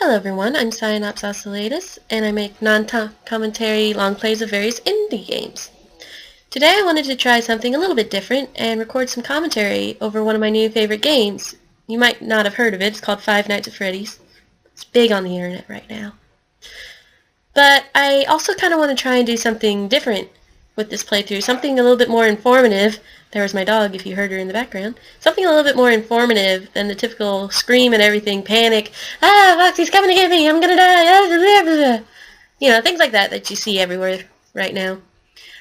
Hello everyone, I'm Cyanops Oscillatus, and I make non-commentary long plays of various indie games. Today I wanted to try something a little bit different and record some commentary over one of my new favorite games. You might not have heard of it. It's called Five Nights at Freddy's. It's big on the internet right now. But I also kind of want to try and do something different with this playthrough, something a little bit more informative. There was my dog, if you heard her in the background. Something a little bit more informative than the typical scream and everything, panic, Foxy's coming to get me, I'm gonna die, you know, things like that you see everywhere right now.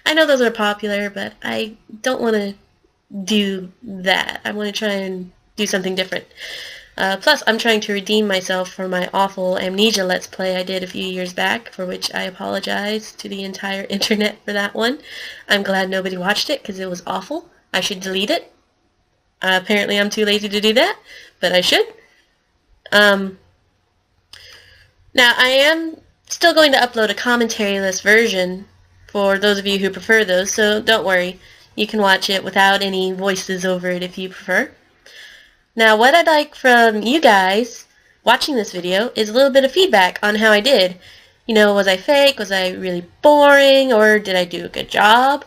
I know those are popular, but I don't want to do that. I want to try and do something different. Plus, I'm trying to redeem myself for my awful Amnesia Let's Play I did a few years back, for which I apologize to the entire internet for that one. I'm glad nobody watched it, because it was awful. I should delete it. Apparently I'm too lazy to do that, but I should. Now, I am still going to upload a commentary-less version for those of you who prefer those, so don't worry. You can watch it without any voices over it if you prefer. Now, what I'd like from you guys watching this video is a little bit of feedback on how I did. You know, was I fake? Was I really boring? Or did I do a good job?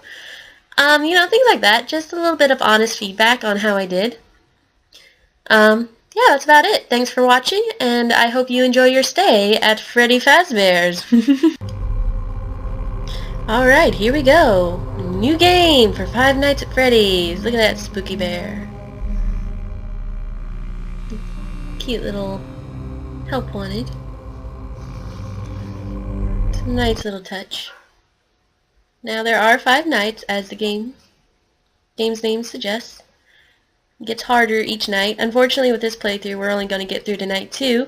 You know, things like that. Just a little bit of honest feedback on how I did. Yeah, that's about it. Thanks for watching, and I hope you enjoy your stay at Freddy Fazbear's. Alright, here we go. New game for Five Nights at Freddy's. Look at that spooky bear. Cute little help wanted. It's a nice little touch. Now there are 5 nights, as the game's name suggests. It gets harder each night. Unfortunately, with this playthrough, we're only going to get through to night 2.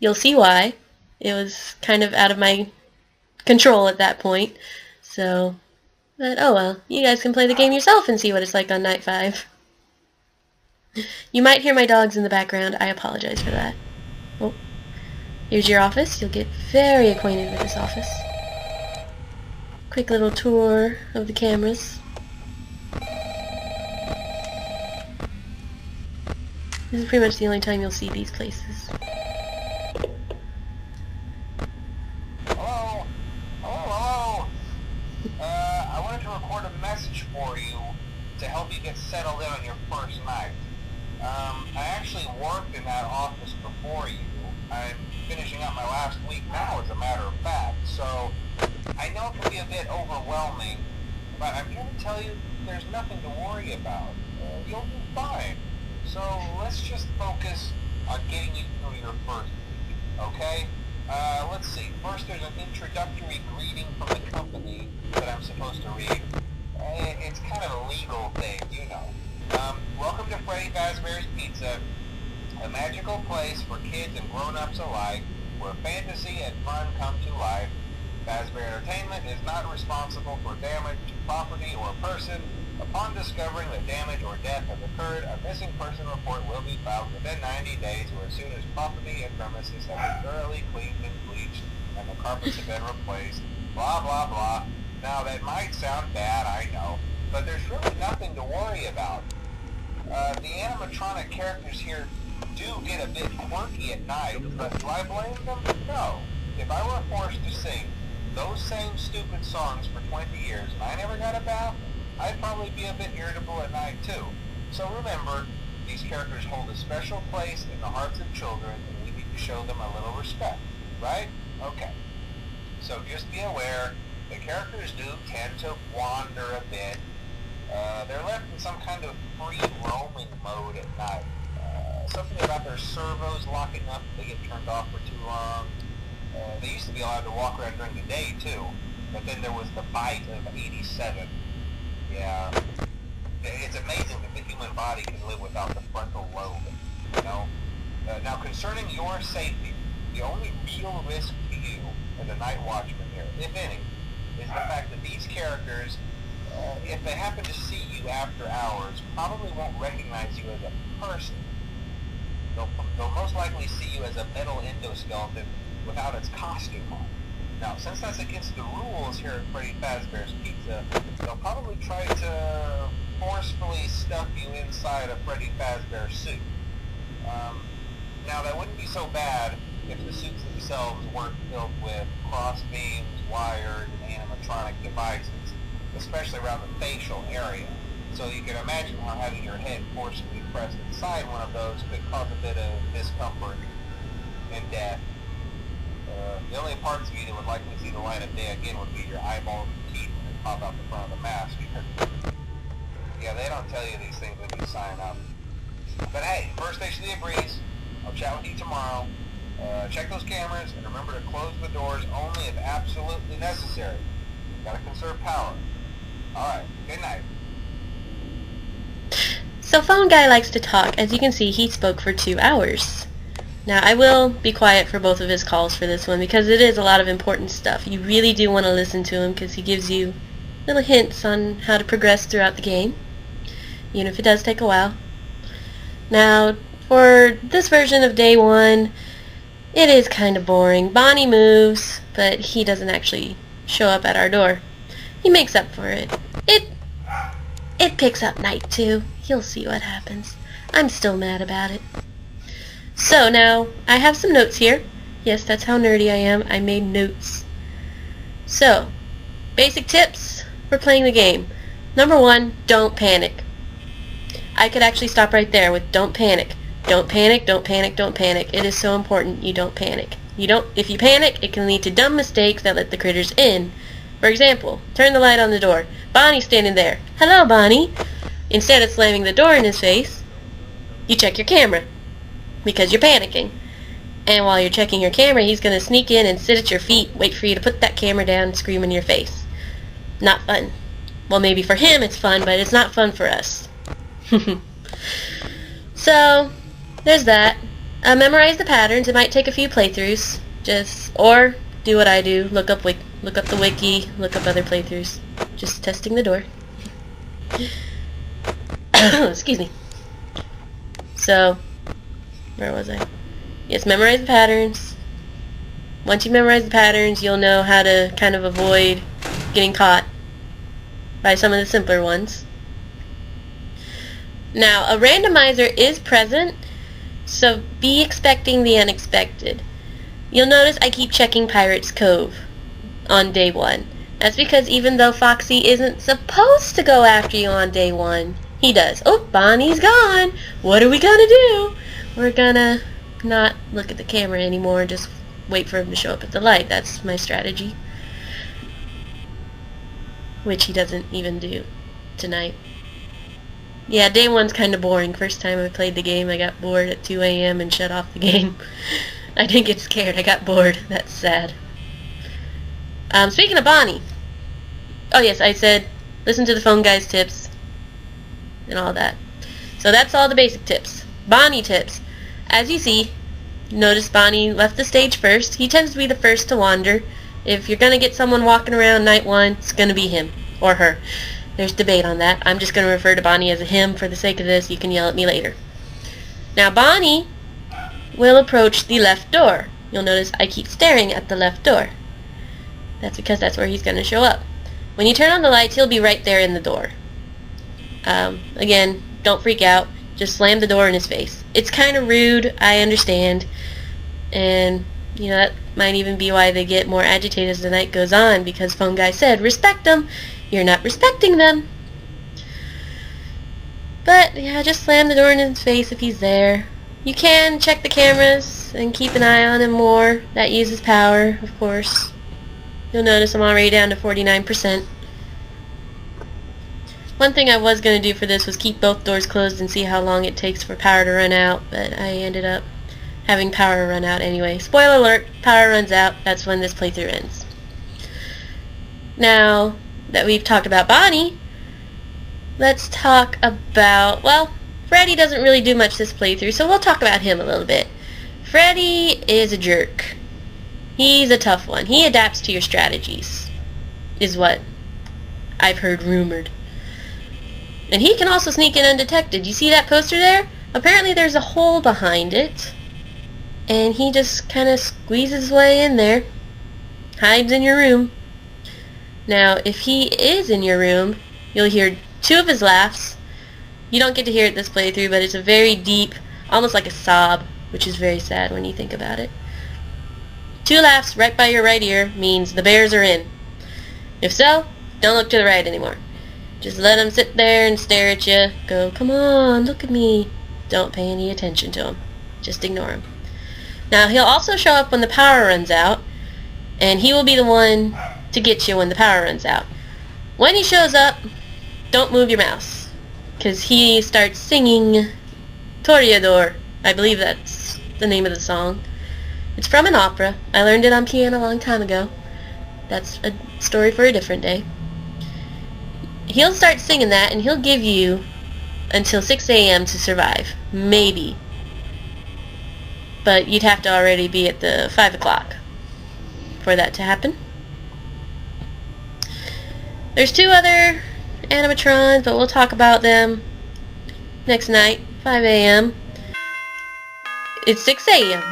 You'll see why. It was kind of out of my control at that point. So, but oh well. You guys can play the game yourself and see what it's like on night 5. You might hear my dogs in the background. I apologize for that. Oh, here's your office. You'll get very acquainted with this office. Quick little tour of the cameras. This is pretty much the only time you'll see these places. Hello? Hello? I wanted to record a message for you to help you get settled in on your first night. I actually worked in that office before you. I'm finishing up my last week now, as a matter of fact, so I know it can be a bit overwhelming, but I'm here to tell you there's nothing to worry about. You'll be fine. So let's just focus on getting you through your first week, okay? Let's see. First, there's an introductory greeting from the company that I'm supposed to read. It's kind of a legal thing, you know. Welcome to Freddy Fazbear's Pizza, a magical place for kids and grown-ups alike, where fantasy and fun come to life. Fazbear Entertainment is not responsible for damage to property or person. Upon discovering that damage or death has occurred, a missing person report will be filed within 90 days or as soon as property and premises have been thoroughly cleaned and bleached and the carpets have been replaced. Blah, blah, blah. Now, that might sound bad, I know, but there's really nothing to worry about. The animatronic characters here do get a bit quirky at night, but do I blame them? No. If I were forced to sing those same stupid songs for 20 years and I never got a bath, I'd probably be a bit irritable at night too. So remember, these characters hold a special place in the hearts of children and we need to show them a little respect, right? Okay. So just be aware, the characters do tend to wander a bit. They're left in some kind of free roaming mode at night. Something about their servos locking up if they get turned off for too long. They used to be allowed to walk around during the day too, but then there was the bite of 87. Yeah, it's amazing that the human body can live without the frontal lobe, you know? Now, concerning your safety, the only real risk to you as a night watchman here, if any, is the fact that these characters, if they happen to see you after hours, probably won't recognize you as a person. They'll most likely see you as a metal endoskeleton without its costume on. Now, since that's against the rules here at Freddy Fazbear's Pizza, they'll probably try to forcefully stuff you inside a Freddy Fazbear suit. Now, that wouldn't be so bad if the suits themselves weren't filled with cross beams, wired, and animatronic devices, especially around the facial area. So you can imagine how having your head forcibly pressed inside one of those could cause a bit of discomfort and death. The only parts of you that would likely see the light of day again would be your eyeballs and teeth that pop out the front of the mask. Yeah, they don't tell you these things when you sign up. But hey, first station of the breeze. I'll chat with you tomorrow. Check those cameras and remember to close the doors only if absolutely necessary. Gotta conserve power. Alright, good night. So Phone Guy likes to talk. As you can see, he spoke for 2 hours. Now, I will be quiet for both of his calls for this one because it is a lot of important stuff. You really do want to listen to him because he gives you little hints on how to progress throughout the game, even if it does take a while. Now, for this version of day 1, it is kind of boring. Bonnie moves, but he doesn't actually show up at our door. He makes up for it. It picks up night 2. You'll see what happens. I'm still mad about it. So now, I have some notes here. Yes, that's how nerdy I am. I made notes. So, basic tips for playing the game. Number 1, don't panic. I could actually stop right there with don't panic. Don't panic, don't panic, don't panic. It is so important you don't panic. If you panic, it can lead to dumb mistakes that let the critters in. For example, turn the light on the door. Bonnie's standing there. Hello, Bonnie. Instead of slamming the door in his face, you check your camera because you're panicking. And while you're checking your camera, he's going to sneak in and sit at your feet, wait for you to put that camera down and scream in your face. Not fun. Well, maybe for him it's fun, but it's not fun for us. So, there's that. Memorize the patterns. It might take a few playthroughs. Or do what I do. Look up the wiki, look up other playthroughs. Just testing the door. Excuse me. So, where was I? Yes, memorize the patterns. Once you memorize the patterns, you'll know how to kind of avoid getting caught by some of the simpler ones. Now, a randomizer is present, so be expecting the unexpected. You'll notice I keep checking Pirate's Cove on day 1. That's because even though Foxy isn't supposed to go after you on day 1, he does. Oh, Bonnie's gone! What are we gonna do? We're gonna not look at the camera anymore and just wait for him to show up at the light. That's my strategy. Which he doesn't even do tonight. Yeah, day 1's kind of boring. First time I played the game, I got bored at 2 a.m. and shut off the game. I didn't get scared, I got bored. That's sad. Speaking of Bonnie. Oh yes, I said listen to the Phone Guy's tips and all that. So that's all the basic tips. Bonnie tips. As you see, notice Bonnie left the stage first. He tends to be the first to wander. If you're going to get someone walking around night 1, it's going to be him or her. There's debate on that. I'm just going to refer to Bonnie as a him for the sake of this. You can yell at me later. Now Bonnie will approach the left door. You'll notice I keep staring at the left door. That's because that's where he's going to show up. When you turn on the lights, he'll be right there in the door. Again, don't freak out. Just slam the door in his face. It's kind of rude, I understand. And, you know, that might even be why they get more agitated as the night goes on, because Phone Guy said, respect them. You're not respecting them. But, yeah, just slam the door in his face if he's there. You can check the cameras and keep an eye on him more. That uses power, of course. You'll notice I'm already down to 49%. One thing I was going to do for this was keep both doors closed and see how long it takes for power to run out, but I ended up having power run out anyway. Spoiler alert, power runs out. That's when this playthrough ends. Now that we've talked about Bonnie, let's talk about, well, Freddy doesn't really do much this playthrough, so we'll talk about him a little bit. Freddy is a jerk. He's a tough one. He adapts to your strategies, is what I've heard rumored. And he can also sneak in undetected. You see that poster there? Apparently there's a hole behind it, and he just kind of squeezes his way in there, hides in your room. Now, if he is in your room, you'll hear 2 of his laughs. You don't get to hear it this playthrough, but it's a very deep, almost like a sob, which is very sad when you think about it. 2 laughs right by your right ear means the bears are in. If so, don't look to the right anymore. Just let him sit there and stare at you. Go, come on, look at me. Don't pay any attention to him. Just ignore him. Now, he'll also show up when the power runs out, and he will be the one to get you when the power runs out. When he shows up, don't move your mouse, because he starts singing Toreador. I believe that's the name of the song. It's from an opera. I learned it on piano a long time ago. That's a story for a different day. He'll start singing that, and he'll give you until 6 a.m. to survive. Maybe. But you'd have to already be at the 5 o'clock for that to happen. There's 2 other animatrons, but we'll talk about them next night, 5 a.m. It's 6 a.m.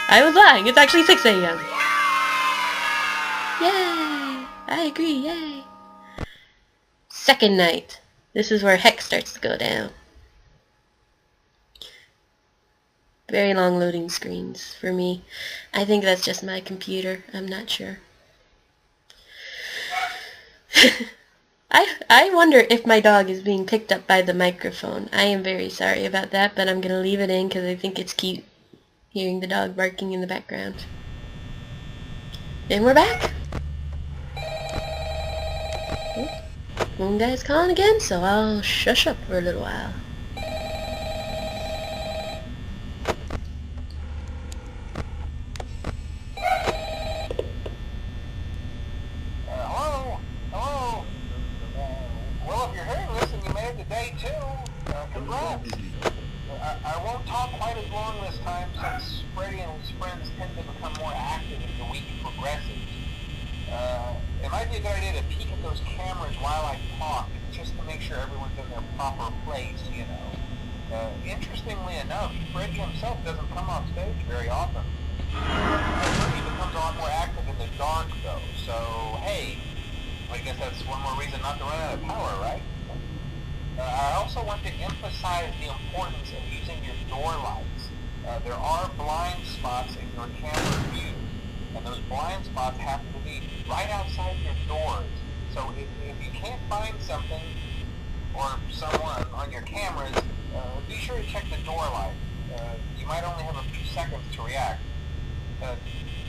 I was lying. It's actually 6 a.m. Yay! I agree, yay! Second night. This is where heck starts to go down. Very long loading screens for me. I think that's just my computer. I'm not sure. I wonder if my dog is being picked up by the microphone. I am very sorry about that, but I'm going to leave it in because I think it's cute hearing the dog barking in the background. And we're back. Moon Guy's calling again, so I'll shush up for a little while. Hello? Hello? Well, if you're hearing this and you made it to day 2, congrats. I won't talk quite as long this time since Freddy and his friends tend to become more active as the week progresses. It might be a good idea to peek at those cameras while I talk, just to make sure everyone's in their proper place, you know. Interestingly enough, Freddy himself doesn't come off stage very often. He becomes a lot more active in the dark, though, so hey, I guess that's one more reason not to run out of power, right? I also want to emphasize the importance of using your door lights. There are blind spots in your camera view, and those blind spots happen to be right outside your doors. So if you can't find something or someone on your cameras, be sure to check the door light. You might only have a few seconds to react.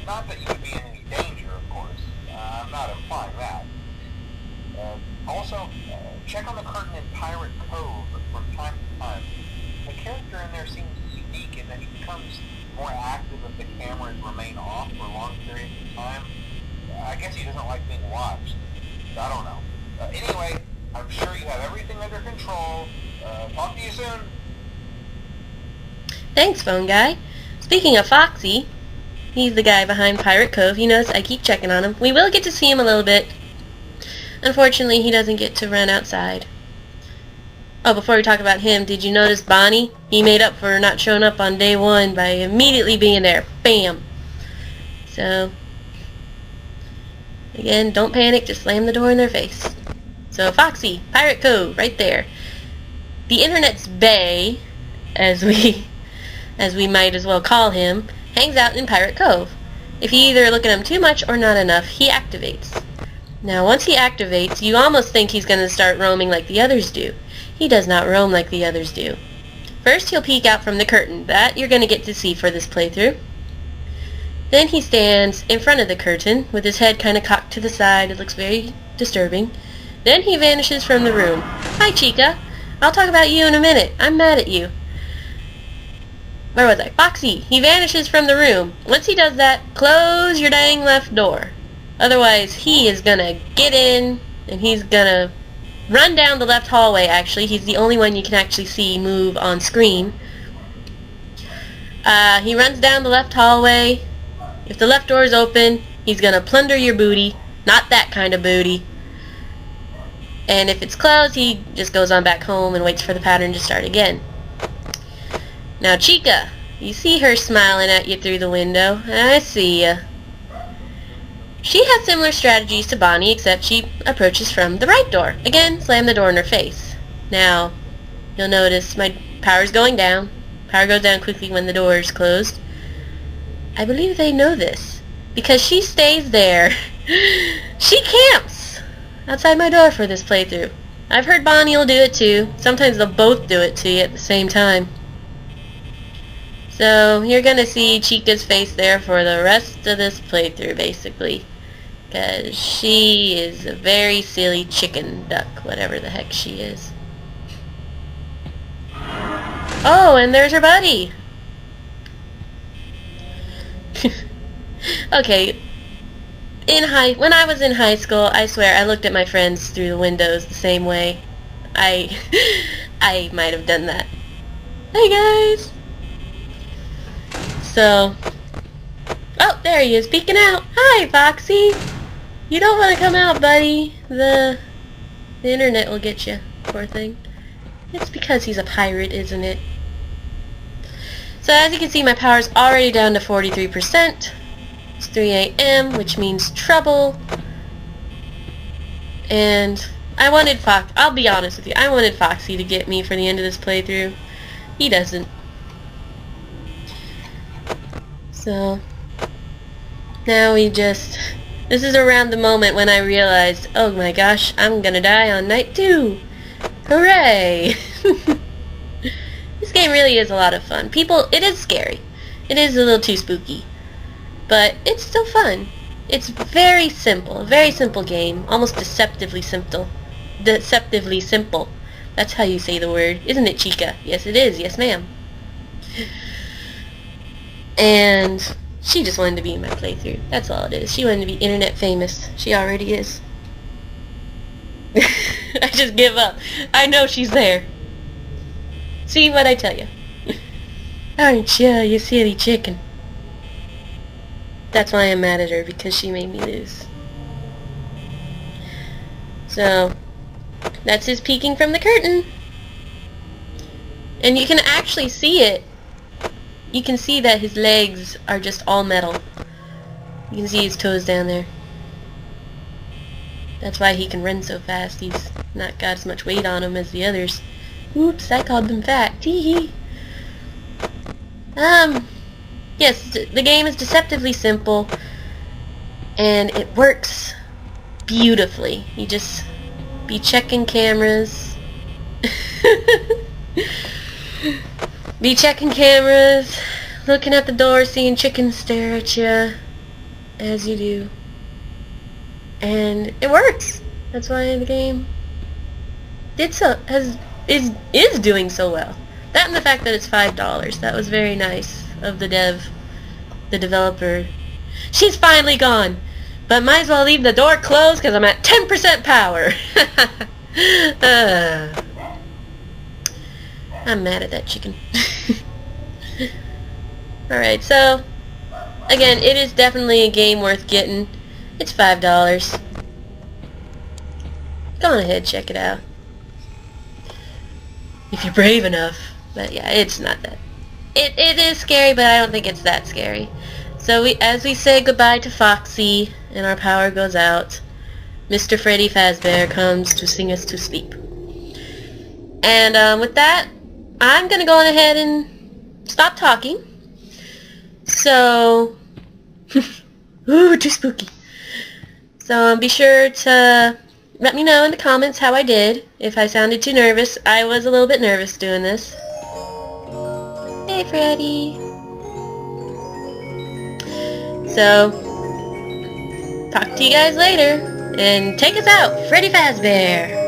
Not that you would be in any danger, of course. I'm not implying that. Also, check on the curtain in Pirate Cove from time to time. The character in there seems unique in that he becomes more active if the cameras remain off for long periods of time. I guess he doesn't like being watched. I don't know. Anyway, I'm sure you have everything under control. Talk to you soon. Thanks, Phone Guy. Speaking of Foxy, he's the guy behind Pirate Cove. You notice I keep checking on him. We will get to see him a little bit. Unfortunately, he doesn't get to run outside. Oh, before we talk about him, did you notice Bonnie? He made up for not showing up on day 1 by immediately being there. Bam! So, again, don't panic, just slam the door in their face. So, Foxy, Pirate Cove, right there. The Internet's Bay, as we might as well call him, hangs out in Pirate Cove. If you either look at him too much or not enough, he activates. Now, once he activates, you almost think he's going to start roaming like the others do. He does not roam like the others do. First, he'll peek out from the curtain. That you're going to get to see for this playthrough. Then he stands in front of the curtain with his head kind of cocked to the side. It looks very disturbing. Then he vanishes from the room. Hi, Chica. I'll talk about you in a minute. I'm mad at you. Where was I? Foxy. He vanishes from the room. Once he does that, close your dang left door. Otherwise, he is gonna get in, and he's gonna run down the left hallway, actually. He's the only one you can actually see move on screen. He runs down the left hallway. If the left door is open, he's gonna plunder your booty. Not that kind of booty. And if it's closed, he just goes on back home and waits for the pattern to start again. Now, Chica, you see her smiling at you through the window. I see ya. She has similar strategies to Bonnie, except she approaches from the right door. Again, slam the door in her face. Now, you'll notice my power's going down. Power goes down quickly when the door is closed. I believe they know this, because she stays there. She camps outside my door for this playthrough. I've heard Bonnie will do it too. Sometimes they'll both do it to you at the same time. So you're gonna see Chica's face there for the rest of this playthrough, basically. Because she is a very silly chicken duck, whatever the heck she is. Oh, and there's her buddy! Okay, when I was in high school, I swear I looked at my friends through the windows the same way. I might have done that. Hey guys! So, oh, there he is, peeking out. Hi, Foxy! You don't want to come out, buddy. The internet will get you, poor thing. It's because he's a pirate, isn't it? So as you can see, my power's already down to 43%. It's 3 a.m., which means trouble. And I wanted I'll be honest with you, I wanted Foxy to get me for the end of this playthrough. He doesn't. So, now this is around the moment when I realized, oh my gosh, I'm gonna die on night 2. Hooray! This game really is a lot of fun. It is scary. It is a little too spooky. But it's still fun. It's very simple. A very simple game. Almost deceptively simple. Deceptively simple. That's how you say the word. Isn't it, Chica? Yes, it is. Yes, ma'am. And she just wanted to be in my playthrough. That's all it is. She wanted to be internet famous. She already is. I just give up. I know she's there. See what I tell you. Aren't you, you silly chicken? That's why I'm mad at her, because she made me lose. So, that's his peeking from the curtain. And you can actually see it. You can see that his legs are just all metal. You can see his toes down there. That's why he can run so fast. He's not got as much weight on him as the others. Oops, I called them fat. Tee-hee. Yes, the game is deceptively simple, and it works beautifully. You just be checking cameras. Be checking cameras, looking at the door, seeing chickens stare at you, as you do. And it works. That's why the game is doing so well. That and the fact that it's $5. That was very nice of the developer. She's finally gone, but might as well leave the door closed because I'm at 10% power. I'm mad at that chicken. Alright, so again, it is definitely a game worth getting. It's $5. Go on ahead, check it out. If you're brave enough. But yeah, it's not that. It is scary, but I don't think it's that scary. So as we say goodbye to Foxy and our power goes out, Mr. Freddy Fazbear comes to sing us to sleep. And with that, I'm gonna go on ahead and stop talking. So, ooh, too spooky. So be sure to let me know in the comments how I did. If I sounded too nervous, I was a little bit nervous doing this. Hey, Freddy. So, talk to you guys later, and take us out, Freddy Fazbear.